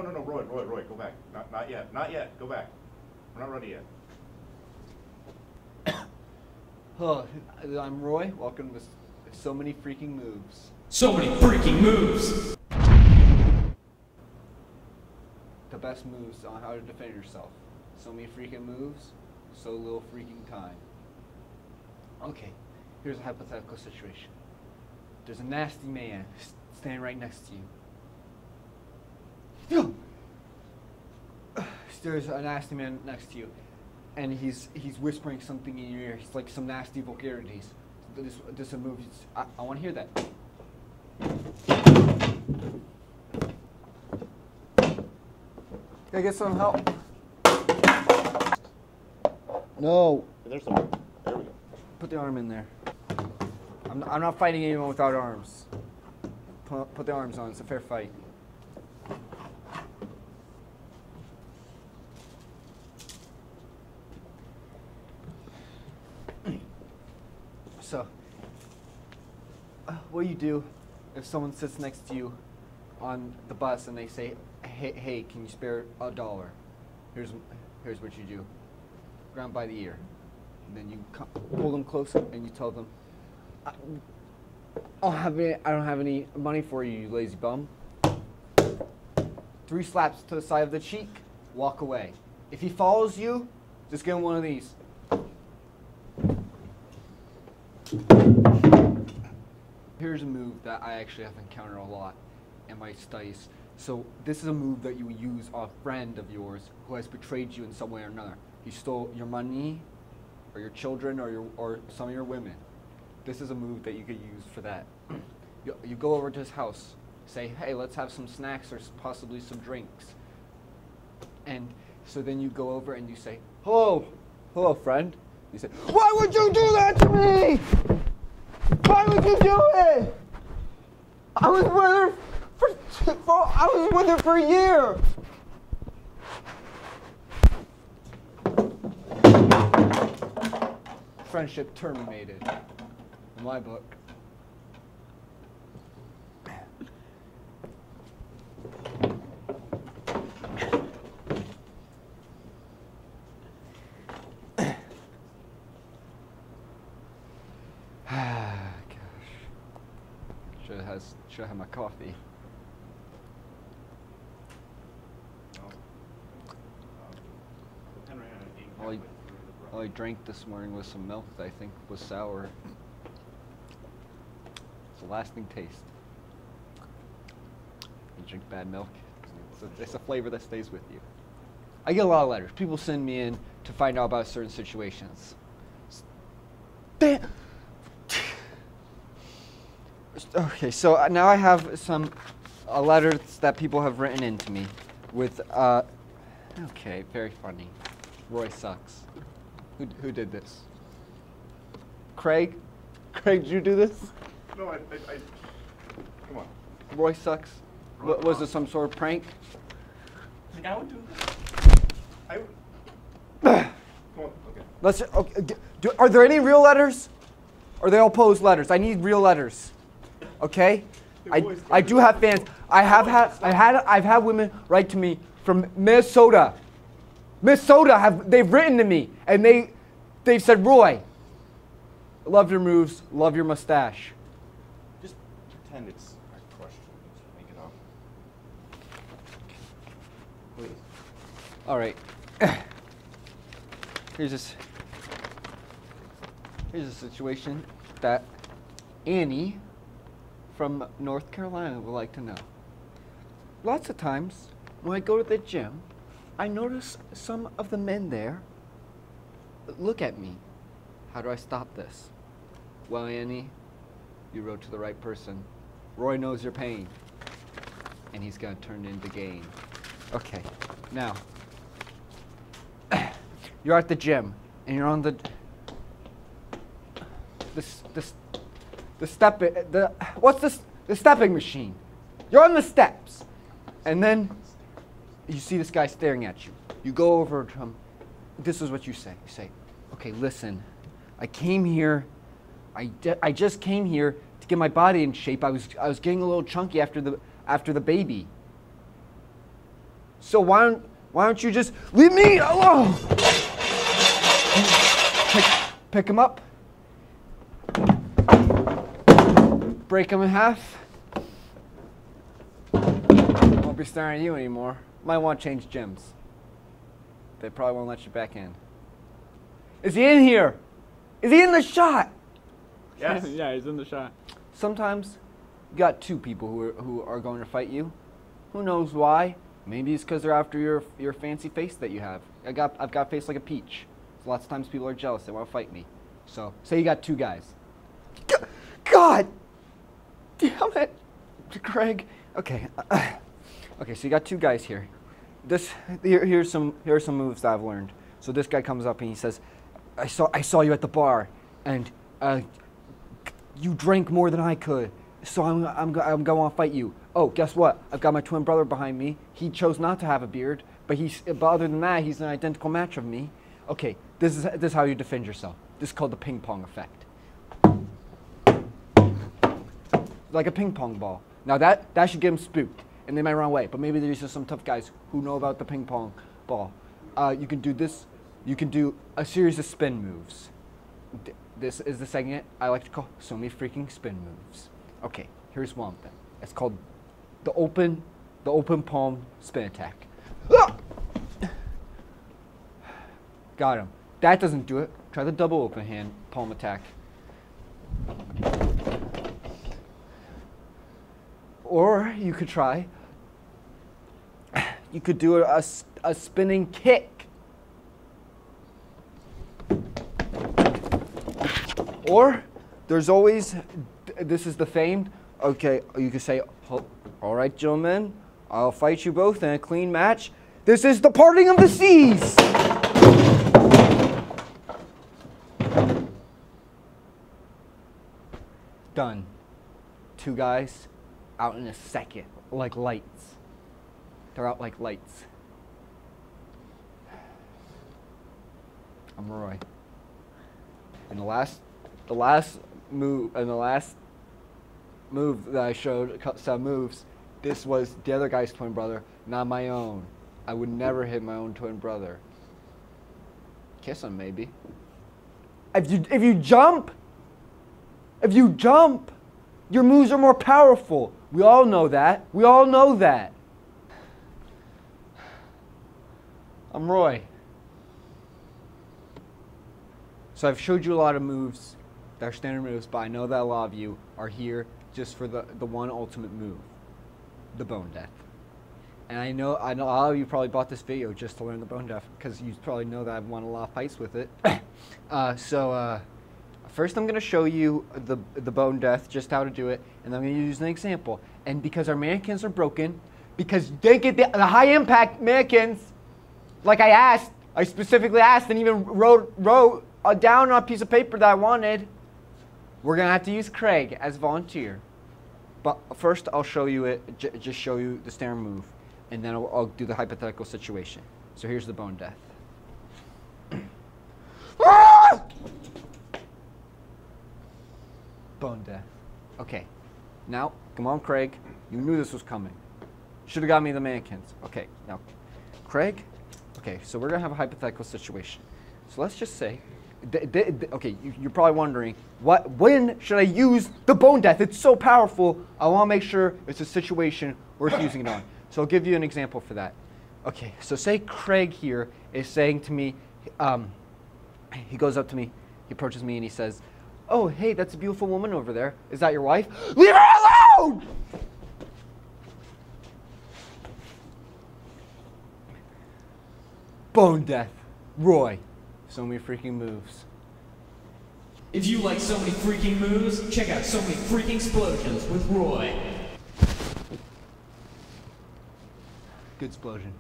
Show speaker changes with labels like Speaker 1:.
Speaker 1: No, Roy, go back. Not yet. Go back. We're not ready yet.
Speaker 2: Hello, I'm Roy. Welcome to So Many Freaking Moves.
Speaker 3: So many freaking moves!
Speaker 2: The best moves on how to defend yourself. So many freaking moves, so little freaking time. Okay, here's a hypothetical situation. There's a nasty man standing right next to you. There's a nasty man next to you, and he's whispering something in your ear. He's like some nasty vulgarities. This is a move. I want to hear that. Can I get some help? No.
Speaker 1: There's some. There we go.
Speaker 2: Put the arm in there. I'm not fighting anyone without arms. Put the arms on. It's a fair fight. So, what do you do if someone sits next to you on the bus and they say, hey, can you spare $1? Here's what you do. Grab them by the ear. And then you pull them close and you tell them, I don't have any money for you, you lazy bum. 3 slaps to the side of the cheek, walk away. If he follows you, just give him one of these. Here's a move that I actually have encountered a lot in my studies. So this is a move that you would use on a friend of yours who has betrayed you in some way or another. He stole your money, or your children, or some of your women. This is a move that you could use for that. You go over to his house, say, hey, let's have some snacks or possibly some drinks. And so then you go over and you say, hello friend. You say, why would you do that to me? Why would you do it? I was with her for a year. Friendship terminated, in my book. Should have my coffee. All I drank this morning was some milk that I think was sour. It's a lasting taste. You drink bad milk, it's a flavor that stays with you. I get a lot of letters. People send me in to find out about certain situations. Damn. Okay, so now I have some letters that people have written in to me with, okay, very funny. Roy sucks. Who did this? Craig? Craig, did you do this?
Speaker 1: No, I come on.
Speaker 2: Roy sucks? Was it some sort of prank?
Speaker 1: Like I would do this. Come on, okay.
Speaker 2: Are there any real letters? Or are they all posed letters? I need real letters. Okay? I do have fans. I've had women write to me from Minnesota. They've written to me and they've said, Roy, love your moves, love your mustache.
Speaker 1: Just pretend it's a question. Just make it up. Please.
Speaker 2: All right. Here's a situation that Annie from North Carolina would like to know. Lots of times when I go to the gym, I notice some of the men there look at me. How do I stop this? Well, Annie, you wrote to the right person. Roy knows your pain, and he's gonna turn it into gain. Okay, now, you're at the gym, and you're on the stepping machine. You're on the steps, and then you see this guy staring at you. You go over to him. This is what you say. You say, okay, listen, I came here, I just came here to get my body in shape. I was getting a little chunky after the baby. So why don't you just leave me alone? Pick him up. Break him in half. Won't be staring at you anymore. Might want to change gyms. They probably won't let you back in. Is he in here? Is he in the shot?
Speaker 1: Yes.
Speaker 4: Yeah, he's in the shot.
Speaker 2: Sometimes you got two people who are going to fight you. Who knows why? Maybe it's because they're after your fancy face that you have. I've got a face like a peach. So lots of times people are jealous. They want to fight me. So say you got two guys. God damn it, Craig. Okay. Okay. So you got two guys here. Here's some moves that I've learned. So this guy comes up and he says, I saw you at the bar, and you drank more than I could. So I'm going to fight you. Oh, guess what? I've got my twin brother behind me. He chose not to have a beard, but other than that, he's an identical match of me. Okay, this is how you defend yourself. This is called the ping pong effect. Like a ping pong ball. Now that should get them spooked, and they might run away. But maybe there's just some tough guys who know about the ping pong ball. You can do this. You can do a series of spin moves. This is the segment I like to call so many freaking spin moves. Okay, here's one of them. It's called the open palm spin attack. Got him. That doesn't do it. Try the double open hand palm attack. Or you could try. You could do a spinning kick. Or there's always, this is the famed, okay, you could say, all right, gentlemen, I'll fight you both in a clean match. This is the parting of the seas. Done. Two guys out in a second, like lights. They're out like lights. I'm Roy. And the last move that I showed, some moves, this was the other guy's twin brother, not my own. I would never hit my own twin brother. Kiss him, maybe. If you jump, your moves are more powerful. We all know that. We all know that. I'm Roy. So I've showed you a lot of moves that are standard moves, but I know that a lot of you are here just for the one ultimate move, the bone death. And I know a lot of you probably bought this video just to learn the bone death because you probably know that I've won a lot of fights with it. First I'm going to show you the bone death, just how to do it, and then I'm going to use an example. And because our mannequins are broken, because they get the high impact mannequins, like I specifically asked and even wrote down on a piece of paper that I wanted, we're going to have to use Craig as volunteer. But first I'll show you it, just show you the standard move, and then I'll do the hypothetical situation. So here's the bone death. Bone death. Okay. Now, come on, Craig. You knew this was coming. Should have got me the mannequins. Okay. Now, Craig. Okay. So we're gonna have a hypothetical situation. So let's just say, okay, you're probably wondering, when should I use the bone death? It's so powerful. I want to make sure it's a situation worth using it on. So I'll give you an example for that. Okay. So say Craig here is saying to me, he goes up to me, he approaches me, and he says, "Oh, hey, that's a beautiful woman over there. Is that your wife?" Leave her alone! Bone death. Roy. So many freaking moves.
Speaker 3: If you like so many freaking moves, check out So Many Freaking Explosions with Roy.
Speaker 2: Good explosion.